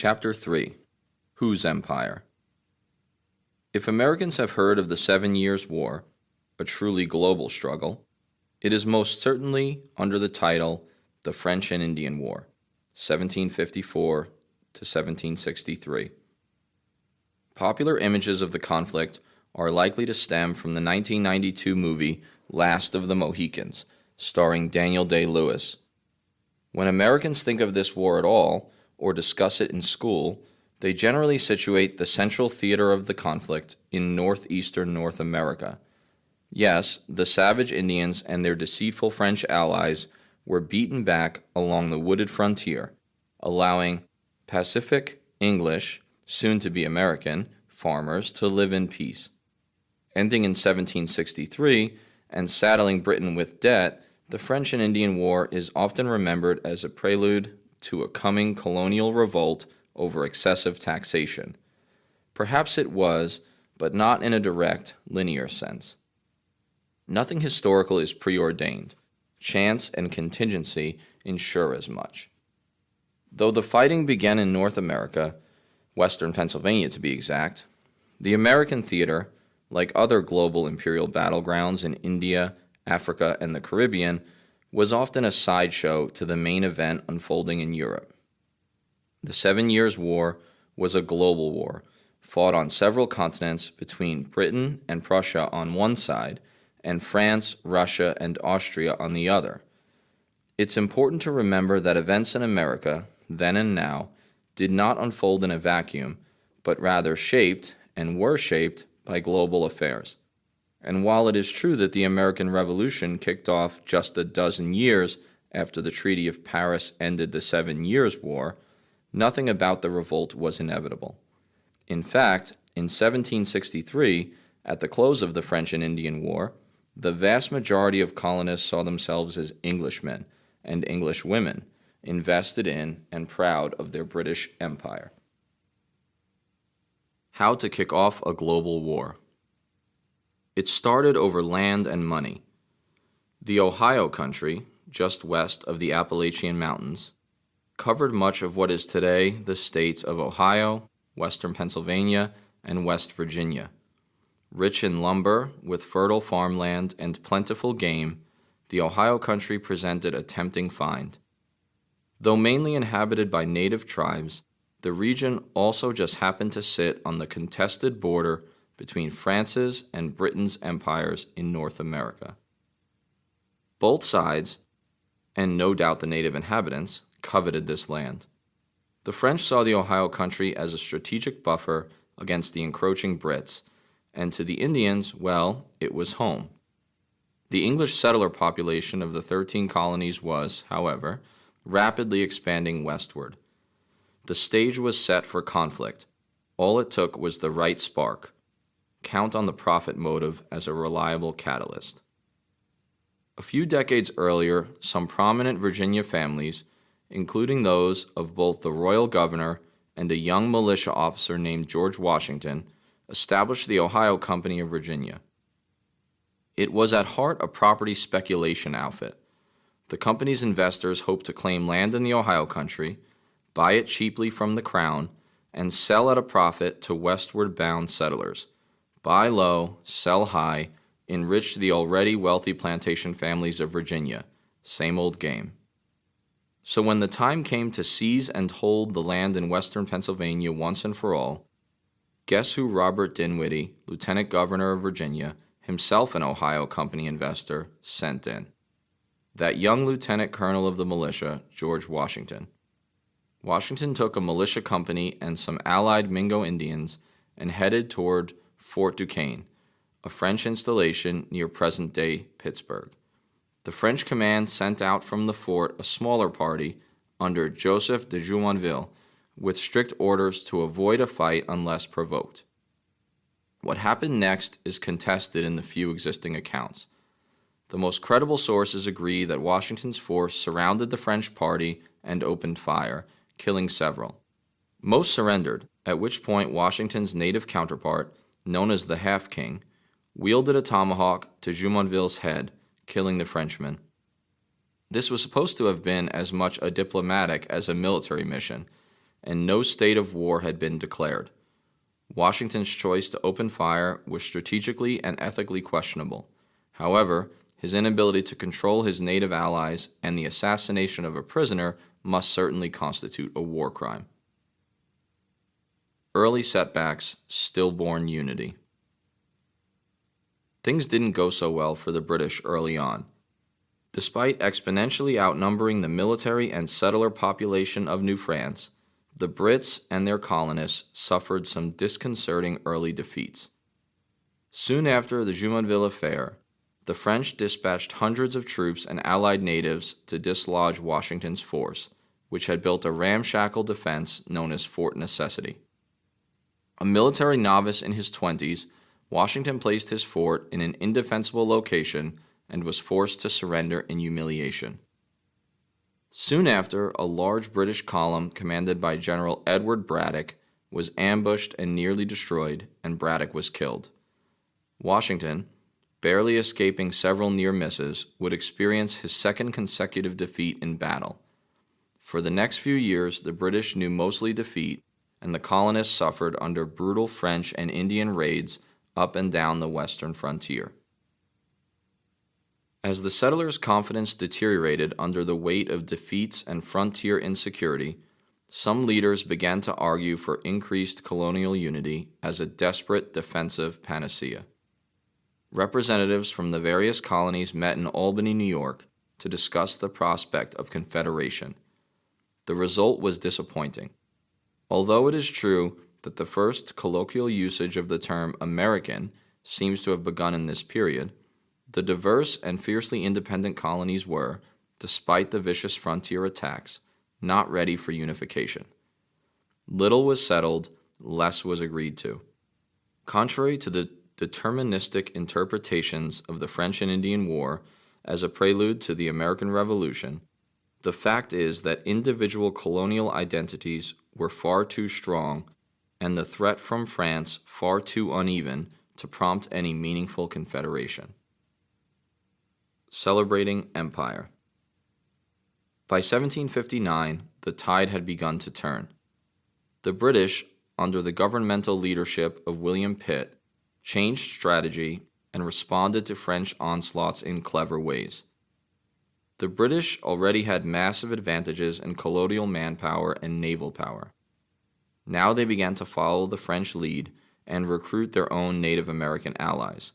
Chapter 3: Whose Empire? If Americans have heard of the 7 Years' War, a truly global struggle, it is most certainly under the title The French and Indian War, 1754 to 1763. Popular images of the conflict are likely to stem from the 1992 movie Last of the Mohicans, starring Daniel Day-Lewis. When Americans think of this war at all, or discuss it in school, they generally situate the central theater of the conflict in northeastern North America. Yes, the savage Indians and their deceitful French allies were beaten back along the wooded frontier, allowing Pacific English, soon to be American, farmers to live in peace. Ending in 1763 and saddling Britain with debt, the French and Indian War is often remembered as a prelude to a coming colonial revolt over excessive taxation. Perhaps it was, but not in a direct, linear sense. Nothing historical is preordained. Chance and contingency ensure as much. Though the fighting began in North America, western Pennsylvania to be exact, the American theater, like other global imperial battlegrounds in India, Africa, and the Caribbean, was often a sideshow to the main event unfolding in Europe. The 7 Years' War was a global war, fought on several continents between Britain and Prussia on one side, and France, Russia, and Austria on the other. It's important to remember that events in America, then and now, did not unfold in a vacuum, but rather shaped and were shaped by global affairs. And while it is true that the American Revolution kicked off just a dozen years after the Treaty of Paris ended the 7 Years' War, nothing about the revolt was inevitable. In fact, in 1763, at the close of the French and Indian War, the vast majority of colonists saw themselves as Englishmen and English women, invested in and proud of their British Empire. How to kick off a global war. It started over land and money. The Ohio Country, just west of the Appalachian Mountains, covered much of what is today the states of Ohio, western Pennsylvania, and West Virginia. Rich in lumber, with fertile farmland and plentiful game, the Ohio Country presented a tempting find. Though mainly inhabited by native tribes, the region also just happened to sit on the contested border between France's and Britain's empires in North America. Both sides, and no doubt the native inhabitants, coveted this land. The French saw the Ohio Country as a strategic buffer against the encroaching Brits, and to the Indians, well, it was home. The English settler population of the 13 colonies was, however, rapidly expanding westward. The stage was set for conflict. All it took was the right spark. Count on the profit motive as a reliable catalyst. A few decades earlier, some prominent Virginia families, including those of both the royal governor and a young militia officer named George Washington, established the Ohio Company of Virginia. It was at heart a property speculation outfit. The company's investors hoped to claim land in the Ohio Country, buy it cheaply from the crown, and sell at a profit to westward bound settlers. Buy low, sell high, enrich the already wealthy plantation families of Virginia. Same old game. So when the time came to seize and hold the land in western Pennsylvania once and for all, guess who Robert Dinwiddie, Lieutenant Governor of Virginia, himself an Ohio Company investor, sent in? That young lieutenant colonel of the militia, George Washington. Washington took a militia company and some allied Mingo Indians and headed toward Fort Duquesne, a French installation near present-day Pittsburgh. The French command sent out from the fort a smaller party under Joseph de Jumonville with strict orders to avoid a fight unless provoked. What happened next is contested in the few existing accounts. The most credible sources agree that Washington's force surrounded the French party and opened fire, killing several. Most surrendered, at which point Washington's native counterpart, known as the Half-King, wielded a tomahawk to Jumonville's head, killing the Frenchman. This was supposed to have been as much a diplomatic as a military mission, and no state of war had been declared. Washington's choice to open fire was strategically and ethically questionable. However, his inability to control his native allies and the assassination of a prisoner must certainly constitute a war crime. Early setbacks, stillborn unity. Things didn't go so well for the British early on. Despite exponentially outnumbering the military and settler population of New France, the Brits and their colonists suffered some disconcerting early defeats. Soon after the Jumonville affair, the French dispatched hundreds of troops and allied natives to dislodge Washington's force, which had built a ramshackle defense known as Fort Necessity. A military novice in his 20s, Washington placed his fort in an indefensible location and was forced to surrender in humiliation. Soon after, a large British column commanded by General Edward Braddock was ambushed and nearly destroyed, and Braddock was killed. Washington, barely escaping several near misses, would experience his second consecutive defeat in battle. For the next few years, the British knew mostly defeat, and the colonists suffered under brutal French and Indian raids up and down the western frontier. As the settlers' confidence deteriorated under the weight of defeats and frontier insecurity, some leaders began to argue for increased colonial unity as a desperate defensive panacea. Representatives from the various colonies met in Albany, New York, to discuss the prospect of confederation. The result was disappointing. Although it is true that the first colloquial usage of the term American seems to have begun in this period, the diverse and fiercely independent colonies were, despite the vicious frontier attacks, not ready for unification. Little was settled, less was agreed to. Contrary to the deterministic interpretations of the French and Indian War as a prelude to the American Revolution, the fact is that individual colonial identities were far too strong and the threat from France far too uneven to prompt any meaningful confederation. Celebrating empire. By 1759, the tide had begun to turn. The British, under the governmental leadership of William Pitt, changed strategy and responded to French onslaughts in clever ways. The British already had massive advantages in colonial manpower and naval power. Now they began to follow the French lead and recruit their own Native American allies.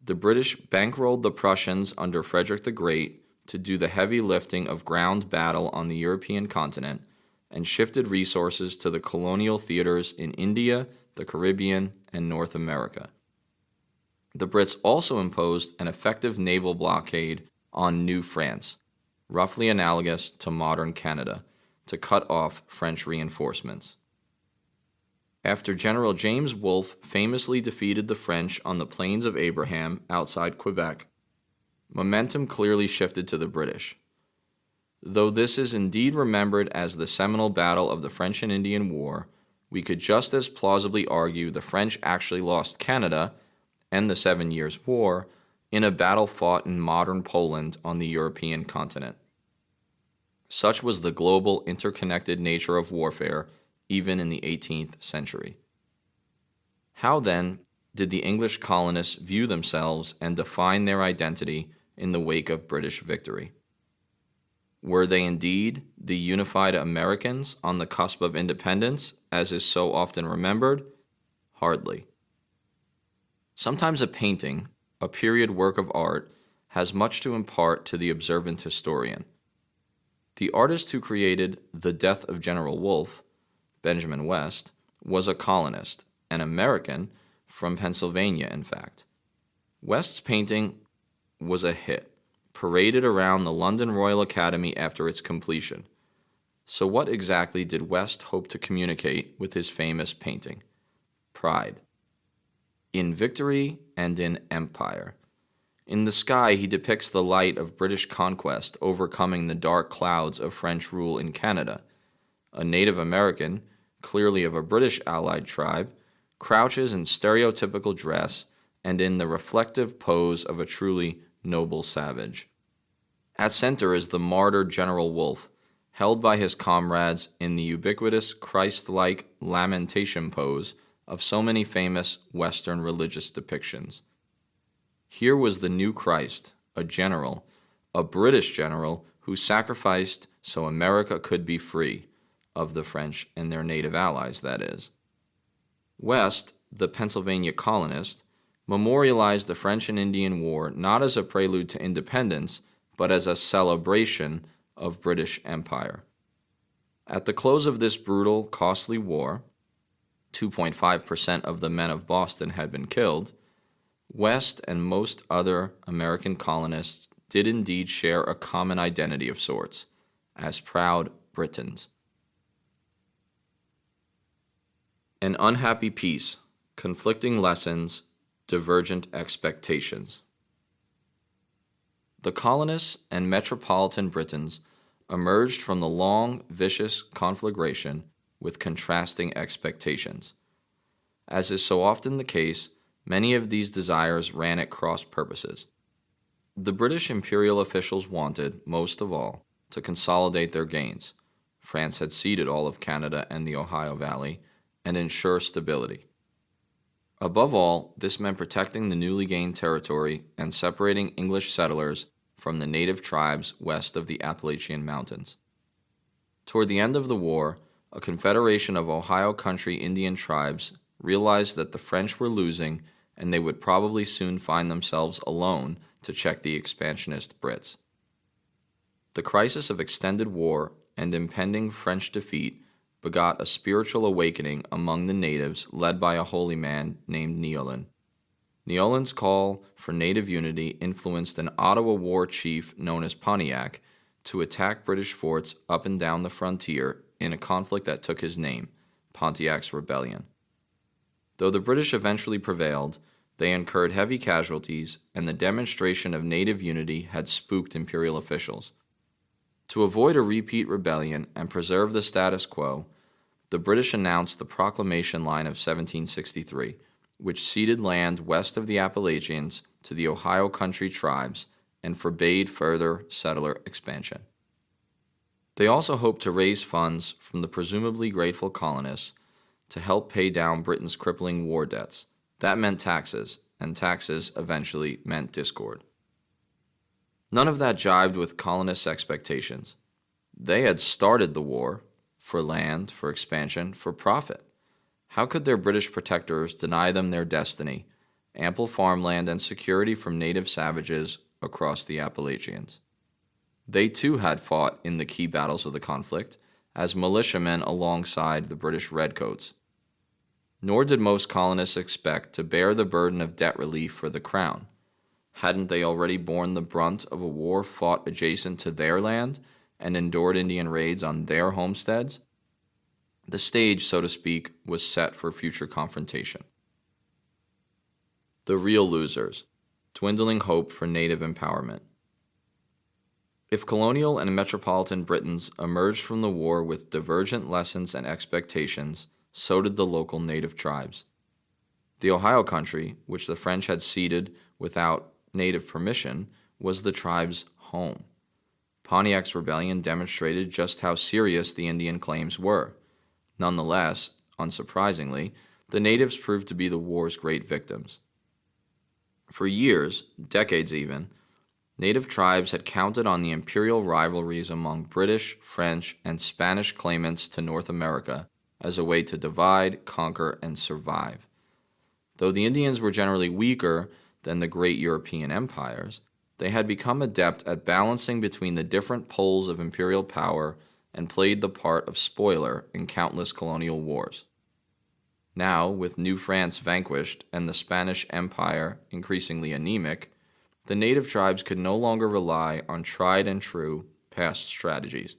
The British bankrolled the Prussians under Frederick the Great to do the heavy lifting of ground battle on the European continent and shifted resources to the colonial theaters in India, the Caribbean, and North America. The Brits also imposed an effective naval blockade on New France, roughly analogous to modern Canada, to cut off French reinforcements. After General James Wolfe famously defeated the French on the Plains of Abraham outside Quebec, momentum clearly shifted to the British. Though this is indeed remembered as the seminal battle of the French and Indian War, we could just as plausibly argue the French actually lost Canada and the 7 Years' War in a battle fought in modern Poland on the European continent. Such was the global interconnected nature of warfare even in the 18th century. How, then, did the English colonists view themselves and define their identity in the wake of British victory? Were they indeed the unified Americans on the cusp of independence, as is so often remembered? Hardly. Sometimes a painting, a period work of art, has much to impart to the observant historian. The artist who created The Death of General Wolfe, Benjamin West, was a colonist, an American from Pennsylvania, in fact. West's painting was a hit, paraded around the London Royal Academy after its completion. So what exactly did West hope to communicate with his famous painting? Pride. In victory and in empire. In the sky, he depicts the light of British conquest overcoming the dark clouds of French rule in Canada. A Native American, clearly of a British allied tribe, crouches in stereotypical dress and in the reflective pose of a truly noble savage. At center is the martyred General Wolfe, held by his comrades in the ubiquitous Christ-like lamentation pose of so many famous Western religious depictions. Here was the new Christ, a general, a British general who sacrificed so America could be free, of the French and their native allies, that is. West, the Pennsylvania colonist, memorialized the French and Indian War not as a prelude to independence, but as a celebration of British Empire. At the close of this brutal, costly war, 2.5% of the men of Boston had been killed, West and most other American colonists did indeed share a common identity of sorts, as proud Britons. An unhappy peace, conflicting lessons, divergent expectations. The colonists and metropolitan Britons emerged from the long, vicious conflagration with contrasting expectations. As is so often the case, many of these desires ran at cross purposes. The British imperial officials wanted, most of all, to consolidate their gains. France had ceded all of Canada and the Ohio Valley, and ensure stability. Above all, this meant protecting the newly gained territory and separating English settlers from the native tribes west of the Appalachian Mountains. Toward the end of the war, a confederation of Ohio country Indian tribes realized that the French were losing and they would probably soon find themselves alone to check the expansionist Brits. The crisis of extended war and impending French defeat begot a spiritual awakening among the natives led by a holy man named Neolin. Neolin's call for native unity influenced an Ottawa war chief known as Pontiac to attack British forts up and down the frontier in a conflict that took his name, Pontiac's Rebellion. Though the British eventually prevailed, they incurred heavy casualties, and the demonstration of native unity had spooked imperial officials. To avoid a repeat rebellion and preserve the status quo, the British announced the Proclamation Line of 1763, which ceded land west of the Appalachians to the Ohio country tribes and forbade further settler expansion. They also hoped to raise funds from the presumably grateful colonists to help pay down Britain's crippling war debts. That meant taxes, and taxes eventually meant discord. None of that jibed with colonists' expectations. They had started the war for land, for expansion, for profit. How could their British protectors deny them their destiny, ample farmland and security from native savages across the Appalachians? They too had fought in the key battles of the conflict as militiamen alongside the British redcoats. Nor did most colonists expect to bear the burden of debt relief for the crown. Hadn't they already borne the brunt of a war fought adjacent to their land and endured Indian raids on their homesteads? The stage, so to speak, was set for future confrontation. The real losers, dwindling hope for native empowerment. If colonial and metropolitan Britons emerged from the war with divergent lessons and expectations, so did the local native tribes. The Ohio country, which the French had ceded without native permission, was the tribe's home. Pontiac's rebellion demonstrated just how serious the Indian claims were. Nonetheless, unsurprisingly, the natives proved to be the war's great victims. For years, decades even, native tribes had counted on the imperial rivalries among British, French, and Spanish claimants to North America as a way to divide, conquer, and survive. Though the Indians were generally weaker than the great European empires, they had become adept at balancing between the different poles of imperial power and played the part of spoiler in countless colonial wars. Now, with New France vanquished and the Spanish Empire increasingly anemic, the native tribes could no longer rely on tried and true past strategies.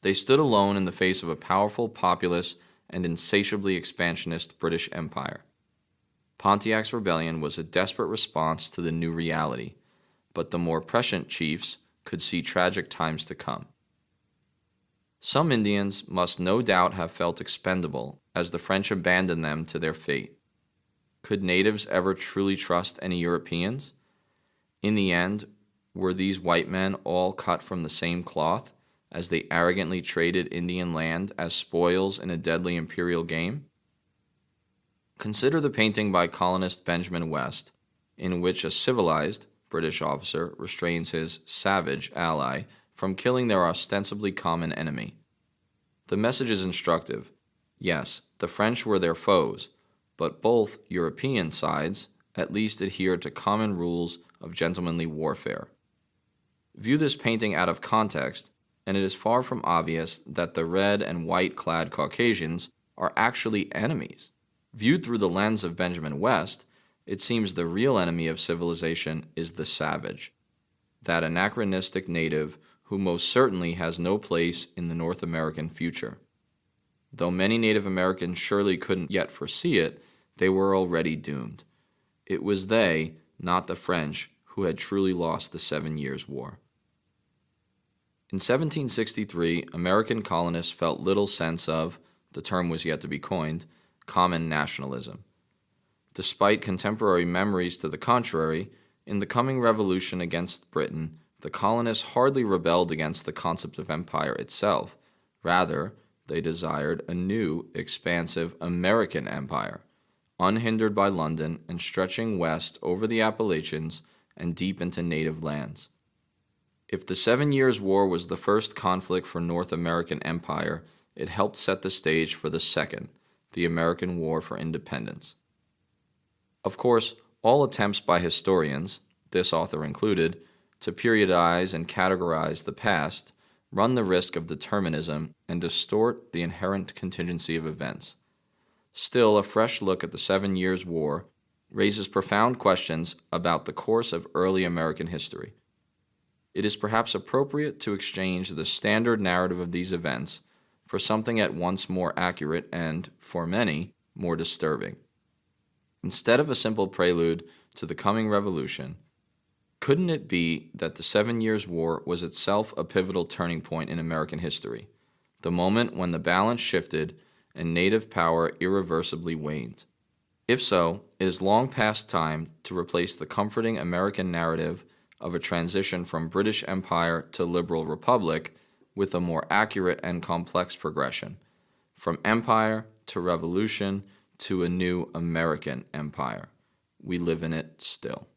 They stood alone in the face of a powerful, populous, and insatiably expansionist British Empire. Pontiac's rebellion was a desperate response to the new reality, but the more prescient chiefs could see tragic times to come. Some Indians must no doubt have felt expendable as the French abandoned them to their fate. Could natives ever truly trust any Europeans? In the end, were these white men all cut from the same cloth, as they arrogantly traded Indian land as spoils in a deadly imperial game? Consider the painting by colonist Benjamin West, in which a civilized British officer restrains his savage ally from killing their ostensibly common enemy. The message is instructive. Yes, the French were their foes, but both European sides at least adhered to common rules of gentlemanly warfare. View this painting out of context, and it is far from obvious that the red and white clad Caucasians are actually enemies. Viewed through the lens of Benjamin West, it seems the real enemy of civilization is the savage, that anachronistic native who most certainly has no place in the North American future. Though many Native Americans surely couldn't yet foresee it, they were already doomed. It was they, not the French, who had truly lost the 7 Years' War. In 1763, American colonists felt little sense of, the term was yet to be coined, common nationalism. Despite contemporary memories to the contrary, in the coming revolution against Britain, the colonists hardly rebelled against the concept of empire itself. Rather, they desired a new, expansive American empire, unhindered by London and stretching west over the Appalachians and deep into native lands. If the 7 Years' War was the first conflict for North American empire, it helped set the stage for the second, the American War for Independence. Of course, all attempts by historians, this author included, to periodize and categorize the past run the risk of determinism and distort the inherent contingency of events. Still, a fresh look at the 7 Years' War raises profound questions about the course of early American history. It is perhaps appropriate to exchange the standard narrative of these events for something at once more accurate and, for many, more disturbing. Instead of a simple prelude to the coming revolution, couldn't it be that the 7 Years' War was itself a pivotal turning point in American history, the moment when the balance shifted and native power irreversibly waned? If so, it is long past time to replace the comforting American narrative of a transition from British Empire to liberal republic with a more accurate and complex progression, from empire to revolution to a new American empire. We live in it still.